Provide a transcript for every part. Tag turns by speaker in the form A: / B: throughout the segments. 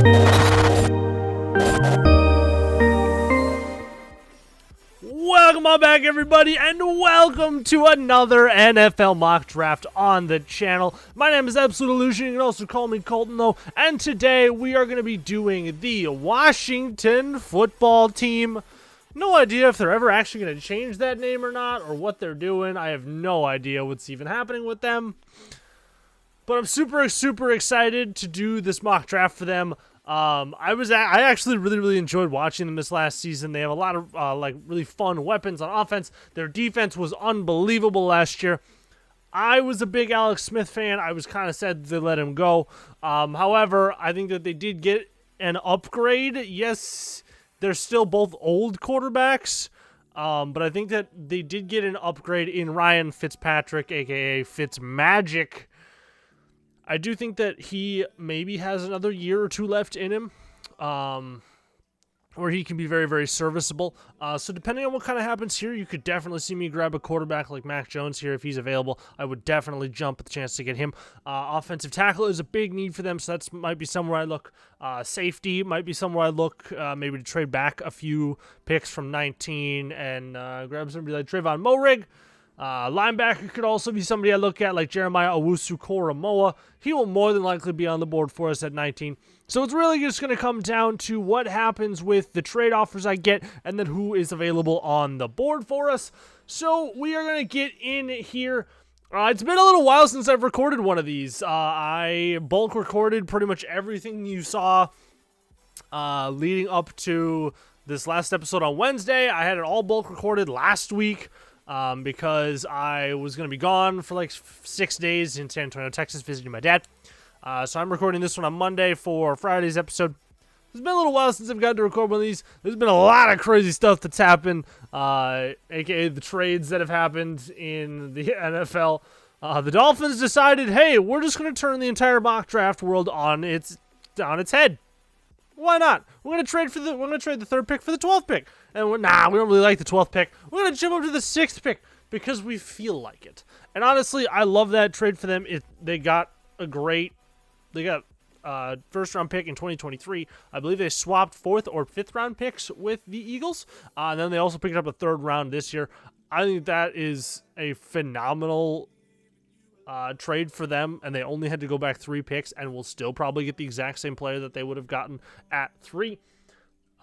A: Welcome on back, everybody, and welcome to another NFL mock draft on the channel. My name is Absolute Illusion. You can also call me Colton, though. And today we are going to be doing the Washington football team. No idea if they're ever actually going to change that name or not, or what they're doing. I have no idea what's even happening with them. But I'm super excited to do this mock draft for them. I actually really enjoyed watching them this last season. They have a lot of really fun weapons on offense. Their defense was unbelievable last year. I was a big Alex Smith fan. I was kind of sad they let him go. However, I think that they did get an upgrade. Yes, they're still both old quarterbacks, but I think that they did get an upgrade in Ryan Fitzpatrick, aka Fitzmagic. I do think that he maybe has another year or two left in him, where he can be very serviceable. So depending on what kind of happens here, you could definitely see me grab a quarterback like Mac Jones here if he's available. I would definitely jump at the chance to get him. Offensive tackle is a big need for them, so that might be somewhere I look. Safety might be somewhere I look, maybe to trade back a few picks from 19 and grab somebody like Trayvon Moehrig. Linebacker could also be somebody I look at, like Jeremiah Owusu-Koramoah. He will more than likely be on the board for us at 19. So it's really just going to come down to what happens with the trade offers I get and then who is available on the board for us. So we are going to get in here. It's been a little while since I've recorded one of these. I bulk recorded pretty much everything you saw leading up to this last episode on Wednesday. I had it all bulk recorded last week. Because I was going to be gone for like 6 days in San Antonio, Texas, visiting my dad. So I'm recording this one on Monday for Friday's episode. It's been a little while since I've gotten to record one of these. There's been a lot of crazy stuff that's happened, aka the trades that have happened in the NFL. The Dolphins decided, hey, we're just going to turn the entire mock draft world on its head. Why not? We're gonna trade the third pick for the 12th pick, and we don't really like the 12th pick. We're gonna jump up to the 6th pick because we feel like it. And honestly, I love that trade for them. They got first round pick in 2023. I believe they swapped 4th or 5th round picks with the Eagles, and then they also picked up a 3rd round this year. I think that is a phenomenal trade for them, and they only had to go back 3 picks and will still probably get the exact same player that they would have gotten at 3.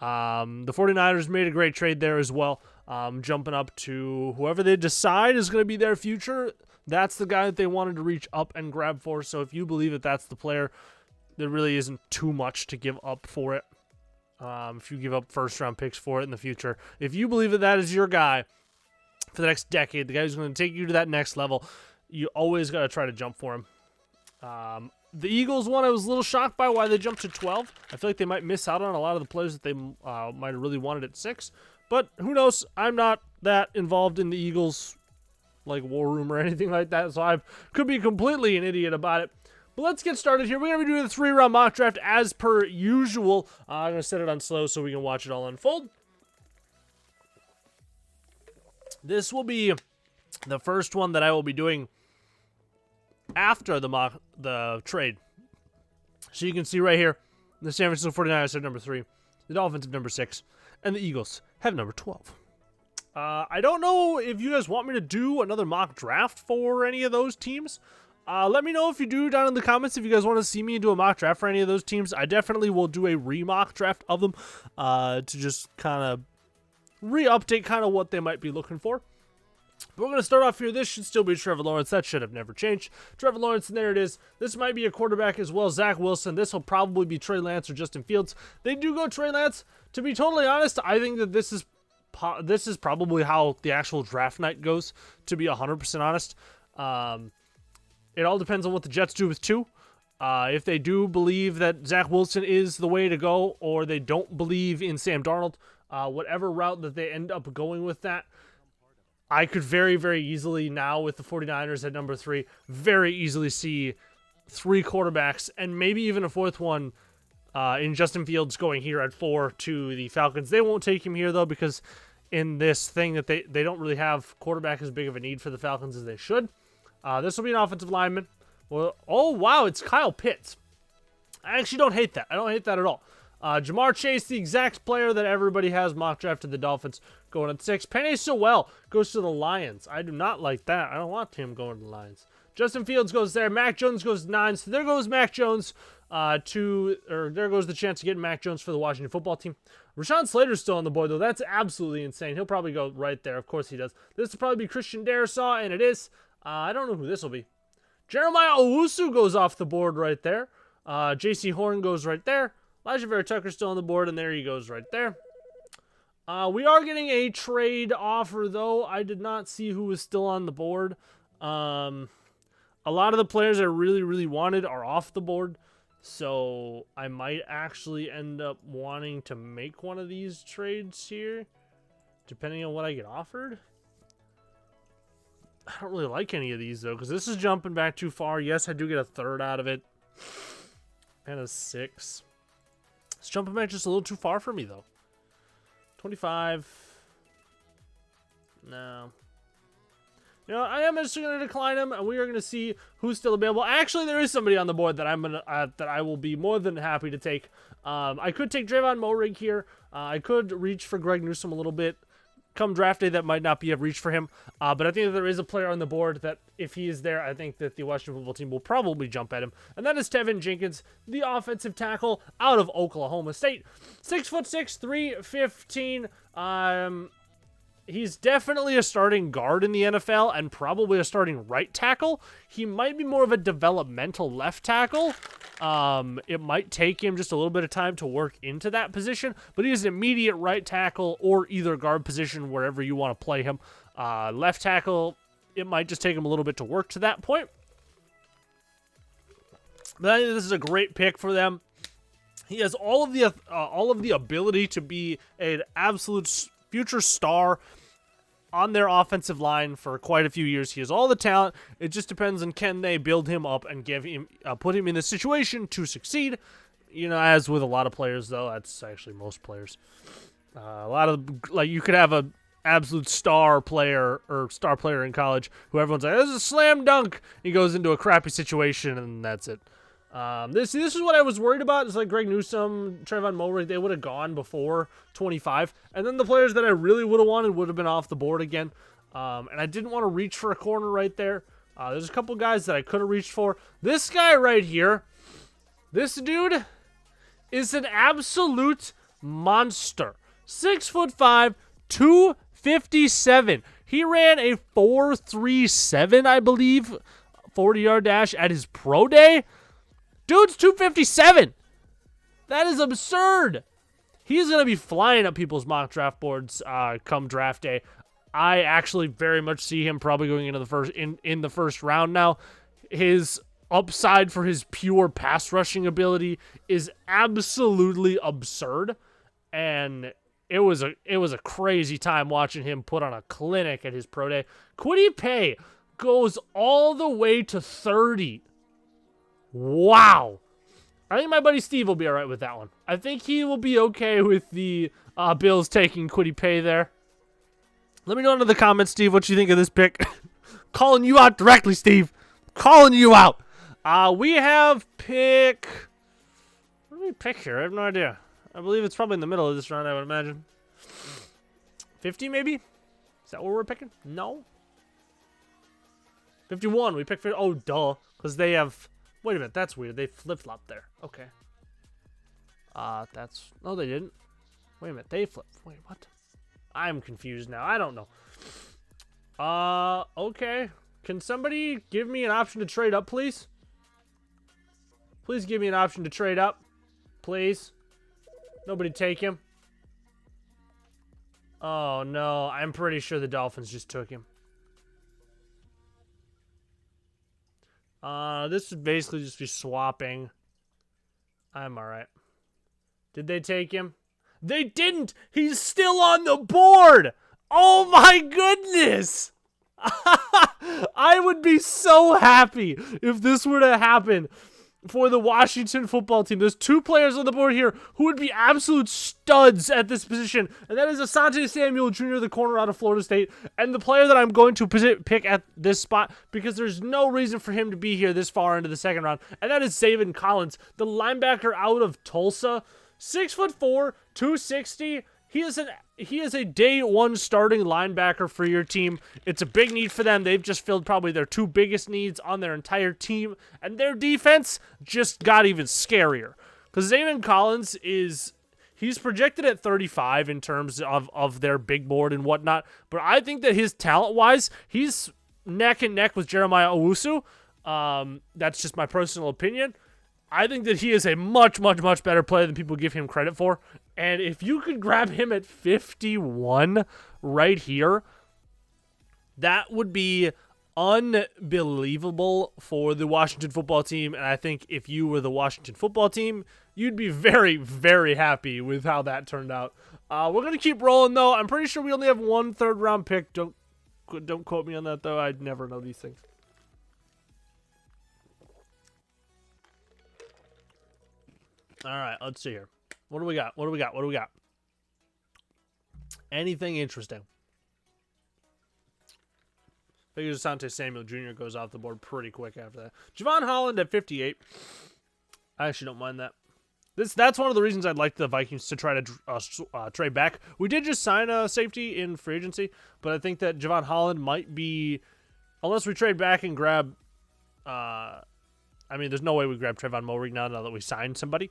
A: The 49ers made a great trade there as well, jumping up to whoever they decide is going to be their future. That's the guy that they wanted to reach up and grab for. So if you believe that that's the player, there really isn't too much to give up for it. If you give up first round picks for it in the future, if you believe that that is your guy for the next decade, the guy who's going to take you to that next level, you always got to try to jump for him. The Eagles one, I was a little shocked by why they jumped to 12. I feel like they might miss out on a lot of the players that they might have really wanted at 6. But who knows? I'm not that involved in the Eagles war room or anything like that, so I could be completely an idiot about it. But let's get started here. We're going to be doing the 3-round mock draft as per usual. I'm going to set it on slow so we can watch it all unfold. This will be the first one that I will be doing after the trade. So you can see right here, the San Francisco 49ers have number 3, the Dolphins have number 6, and the Eagles have number 12. I don't know if you guys want me to do another mock draft for any of those teams. Let me know if you do down in the comments if you guys want to see me do a mock draft for any of those teams. I definitely will do a re-mock draft of them to just kind of re-update kind of what they might be looking for. But we're going to start off here. This should still be Trevor Lawrence. That should have never changed. Trevor Lawrence, and there it is. This might be a quarterback as well. Zach Wilson. This will probably be Trey Lance or Justin Fields. They do go Trey Lance. To be totally honest, I think that this is probably how the actual draft night goes, to be 100% honest. It all depends on what the Jets do with 2. If they do believe that Zach Wilson is the way to go, or they don't believe in Sam Darnold, whatever route that they end up going with that, I could very easily now with the 49ers at number 3, very easily see 3 quarterbacks and maybe even a 4th one in Justin Fields going here at 4 to the Falcons. They won't take him here though, because in this thing that they don't really have quarterback as big of a need for the Falcons as they should. This will be an offensive lineman. Well, oh wow, it's Kyle Pitts. I actually don't hate that. I don't hate that at all. Jamar Chase, the exact player that everybody has mock drafted the Dolphins, going at 6. Penei Sewell goes to the Lions. I do not like that. I don't want him going to the Lions. Justin Fields goes there. Mac Jones goes 9. So there goes Mac Jones there goes the chance to get Mac Jones for the Washington football team. Rashawn Slater's still on the board, though. That's absolutely insane. He'll probably go right there. Of course he does. This will probably be Christian Darrisaw, and it is. I don't know who this will be. Jeremiah Owusu goes off the board right there. J.C. Horn goes right there. Elijah Vera Tucker's still on the board, and there he goes right there. We are getting a trade offer, though. I did not see who was still on the board. A lot of the players I really, really wanted are off the board. So I might actually end up wanting to make one of these trades here, depending on what I get offered. I don't really like any of these, though, because this is jumping back too far. Yes, I do get a 3rd out of it. And a 6. It's jumping back just a little too far for me, though. 25. No. You know, I am just going to decline him, and we are going to see who's still available. Actually, there is somebody on the board that that I will be more than happy to take. I could take Drayvon Moehrig here. I could reach for Greg Newsome a little bit. Come draft day, that might not be a reach for him. But I think that there is a player on the board that, if he is there, I think that the Washington football team will probably jump at him. And that is Tevin Jenkins, the offensive tackle out of Oklahoma State. 6'6", 315. He's definitely a starting guard in the NFL and probably a starting right tackle. He might be more of a developmental left tackle. It might take him just a little bit of time to work into that position, but he is an immediate right tackle or either guard position wherever you want to play him. Left tackle, it might just take him a little bit to work to that point. But I think this is a great pick for them. He has all of the ability to be an absolute future star on their offensive line for quite a few years. He has all the talent. It just depends on can they build him up and give him, put him in the situation to succeed. You know, as with a lot of players, though, that's actually most players. A lot of, like, you could have a absolute star player in college who everyone's like, this is a slam dunk. He goes into a crappy situation and that's it. This is what I was worried about. It's like Greg Newsome, Trayvon Moehrig, they would have gone before 25. And then the players that I really would have wanted would have been off the board again. And I didn't want to reach for a corner right there. There's a couple guys that I could have reached for. This guy right here, this dude is an absolute monster. 6'5", 257. He ran a 4.37, I believe, 40-yard dash at his pro day. Dude's 257. That is absurd. He's going to be flying up people's mock draft boards come draft day. I actually very much see him probably going into the first in the first round now. His upside for his pure pass rushing ability is absolutely absurd, and it was a crazy time watching him put on a clinic at his pro day. Kwity Paye goes all the way to 30. Wow. I think my buddy Steve will be all right with that one. I think he will be okay with the Bills taking Kwity Paye there. Let me know in the comments, Steve, what you think of this pick. Calling you out directly, Steve. Calling you out. We have pick... What do we pick here? I have no idea. I believe it's probably in the middle of this round, I would imagine. 50, maybe? Is that what we're picking? No. 51. We picked... Oh, duh. Because they have... Wait a minute, that's weird. They flip-flopped there. Okay. That's... No, they didn't. Wait a minute, they flipped. Wait, what? I'm confused now. I don't know. Okay. Can somebody give me an option to trade up, please? Please give me an option to trade up. Please. Nobody take him. Oh, no. I'm pretty sure the Dolphins just took him. This would basically just be swapping. I'm alright. Did they take him? They didn't! He's still on the board! Oh my goodness! I would be so happy if this were to happen. for the Washington football team. There's 2 players on the board here who would be absolute studs at this position, and that is Asante Samuel Jr., the corner out of Florida State, and the player that I'm going to pick at this spot because there's no reason for him to be here this far into the second round, and that is Zaven Collins, the linebacker out of Tulsa. 6'4", 260. He is a day 1 starting linebacker for your team. It's a big need for them. They've just filled probably their 2 biggest needs on their entire team, and their defense just got even scarier. Because Zaven Collins he's projected at 35 in terms of their big board and whatnot, but I think that his talent-wise, he's neck and neck with Jeremiah Owusu. That's just my personal opinion. I think that he is a much, much, much better player than people give him credit for. And if you could grab him at 51 right here, that would be unbelievable for the Washington football team. And I think if you were the Washington football team, you'd be very, very happy with how that turned out. We're going to keep rolling, though. I'm pretty sure we only have 1 third-round pick. Don't quote me on that, though. I'd never know these things. All right, let's see here. What do we got? What do we got? What do we got? Anything interesting? Figures Asante Samuel Jr. goes off the board pretty quick after that. Javon Holland at 58. I actually don't mind that. That's one of the reasons I'd like the Vikings to try to trade back. We did just sign a safety in free agency, but I think that Javon Holland might be, unless we trade back and grab, I mean, there's no way we grab Trayvon Mulry now that we signed somebody.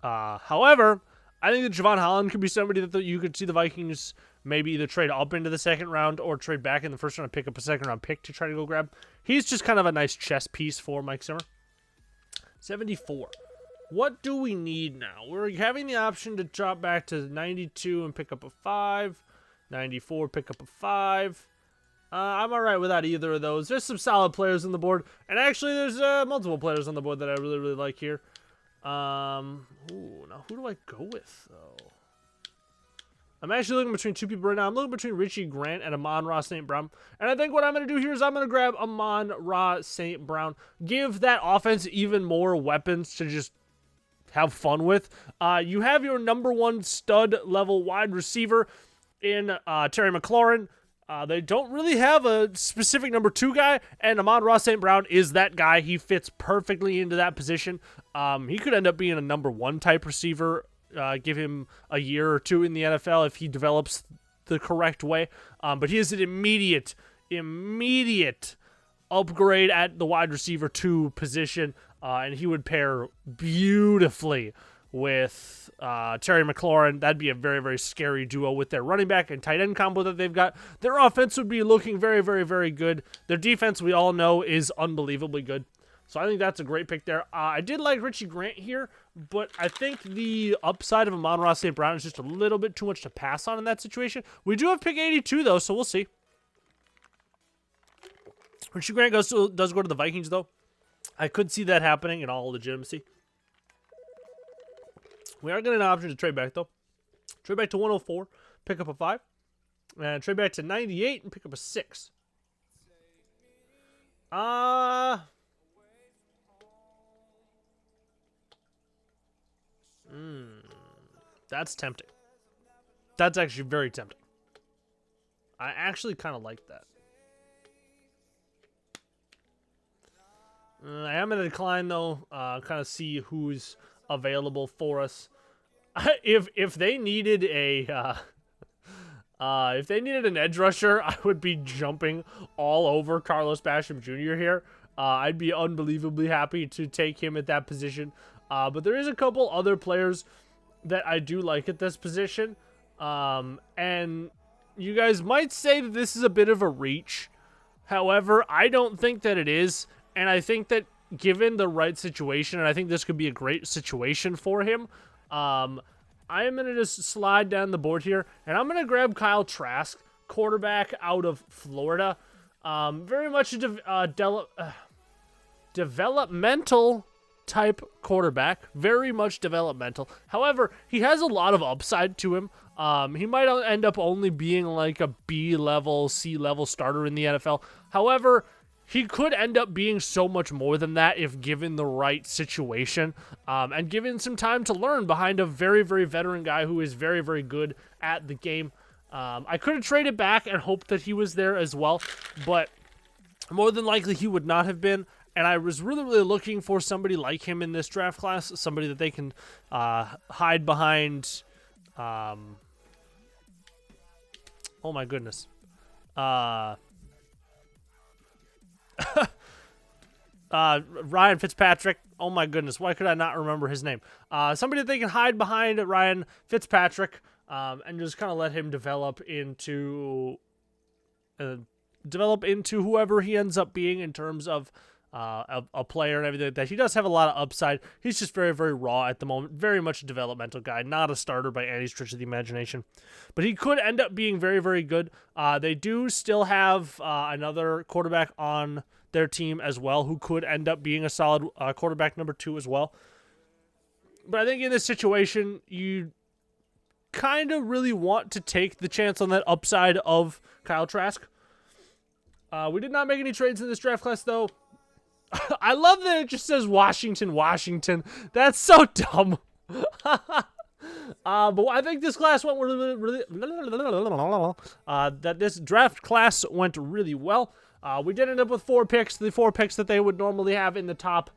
A: However, I think that Javon Holland could be somebody that you could see the Vikings maybe either trade up into the second round or trade back in the first round and pick up a second-round pick to try to go grab. He's just kind of a nice chess piece for Mike Zimmer. 74. What do we need now? We're having the option to drop back to 92 and pick up a 5. 94, pick up a 5. I'm all right without either of those. There's some solid players on the board. And actually, there's multiple players on the board that I really, really like here. Now who do I go with, though? I'm actually looking between 2 people right now. I'm looking between Richie Grant and Amon-Ra St. Brown. And I think what I'm going to do here is I'm going to grab Amon-Ra St. Brown. Give that offense even more weapons to just have fun with. You have your number 1 stud level wide receiver in Terry McLaurin. They don't really have a specific number 2 guy, and Amon-Ra St. Brown is that guy. He fits perfectly into that position. He could end up being a number 1 type receiver. Give him a year or 2 in the NFL if he develops the correct way. But he is an immediate upgrade at the wide receiver 2 position, and he would pair beautifully with Terry McLaurin. That'd be a very, very scary duo with their running back and tight end combo that they've got. Their offense would be looking very, very, very good. Their defense, we all know, is unbelievably good. So I think that's a great pick there. I did like Richie Grant here, but I think the upside of Amon-Ra St. Brown is just a little bit too much to pass on in that situation. We do have pick 82, though, so we'll see. Richie Grant does go to the Vikings, though. I could see that happening in all legitimacy. We are getting an option to trade back, though. Trade back to 104, pick up a 5. And trade back to 98 and pick up a 6. That's tempting. That's actually very tempting. I actually kind of like that. I am going to decline, though. Kind of see who's available for us. If they needed a if they needed an edge rusher, I would be jumping all over Carlos Basham Jr. here. I'd be unbelievably happy to take him at that position. But there is a couple other players that I do like at this position. And you guys might say that this is a bit of a reach. However, I don't think that it is. And I think that given the right situation, and I think this could be a great situation for him, I am going to just slide down the board here, and I'm going to grab Kyle Trask, quarterback out of Florida. Very much a developmental type quarterback, very much developmental. However, he has a lot of upside to him. He might end up only being like a B-level, C-level starter in the NFL. However, he could end up being so much more than that if given the right situation and given some time to learn behind a very, very veteran guy who is very, very good at the game. I could have traded back and hoped that he was there as well, but more than likely he would not have been. And I was really, really looking for somebody like him in this draft class, somebody that they can hide behind. Oh my goodness. Ryan Fitzpatrick. Oh my goodness, why could I not remember his name? Somebody that they can hide behind Ryan Fitzpatrick and just kind of let him develop into whoever he ends up being in terms of a player and everything like that. He does have a lot of upside. He's just very, very raw at the moment. Very much a developmental guy, not a starter by any stretch of the imagination. But he could end up being very, very good. They do still have another quarterback on their team as well who could end up being a solid quarterback number 2 as well. But I think in this situation, you kind of really want to take the chance on that upside of Kyle Trask. We did not make any trades in this draft class, though. I love that it just says Washington, Washington. That's so dumb. But I think this class went really that this draft class went really well. We did end up with 4 picks, the 4 picks that they would normally have in the top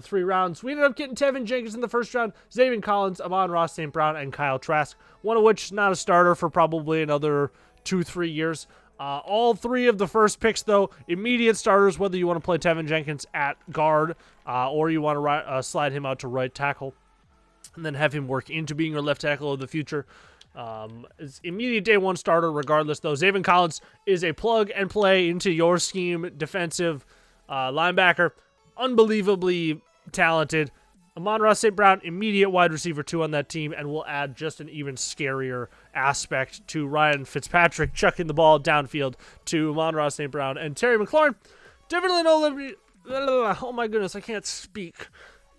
A: 3 rounds. We ended up getting Tevin Jenkins in the first round, Zaven Collins, Amon-Ra St. Brown, and Kyle Trask, one of which not a starter for probably another 2-3 years. All 3 of the first picks, though, immediate starters, whether you want to play Tevin Jenkins at guard or you want to slide him out to right tackle and then have him work into being your left tackle of the future. It's immediate day 1 starter regardless, though. Zaven Collins is a plug-and-play into your scheme defensive linebacker. Unbelievably talented. Amon-Ra St. Brown, immediate wide receiver 2 on that team, and will add just an even scarier aspect to Ryan Fitzpatrick chucking the ball downfield to Amon-Ra St. Brown and Terry McLaurin. Definitely oh my goodness, I can't speak.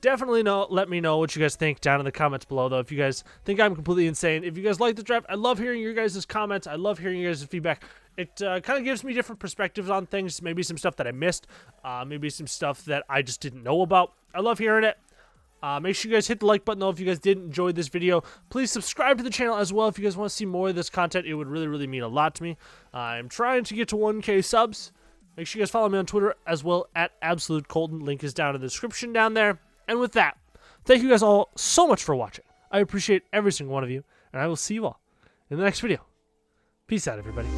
A: Definitely let me know what you guys think down in the comments below, though. If you guys think I'm completely insane, if you guys like the draft, I love hearing your guys' comments. I love hearing your guys' feedback. It kind of gives me different perspectives on things, maybe some stuff that I missed, maybe some stuff that I just didn't know about. I love hearing it. Make sure you guys hit the like button, though, if you guys did enjoy this video. Please subscribe to the channel as well if you guys want to see more of this content. It would really, really mean a lot to me. I'm trying to get to 1K subs. Make sure you guys follow me on Twitter as well at Absolute Colton. Link is down in the description down there. And with that, thank you guys all so much for watching. I appreciate every single one of you, and I will see you all in the next video. Peace out, everybody.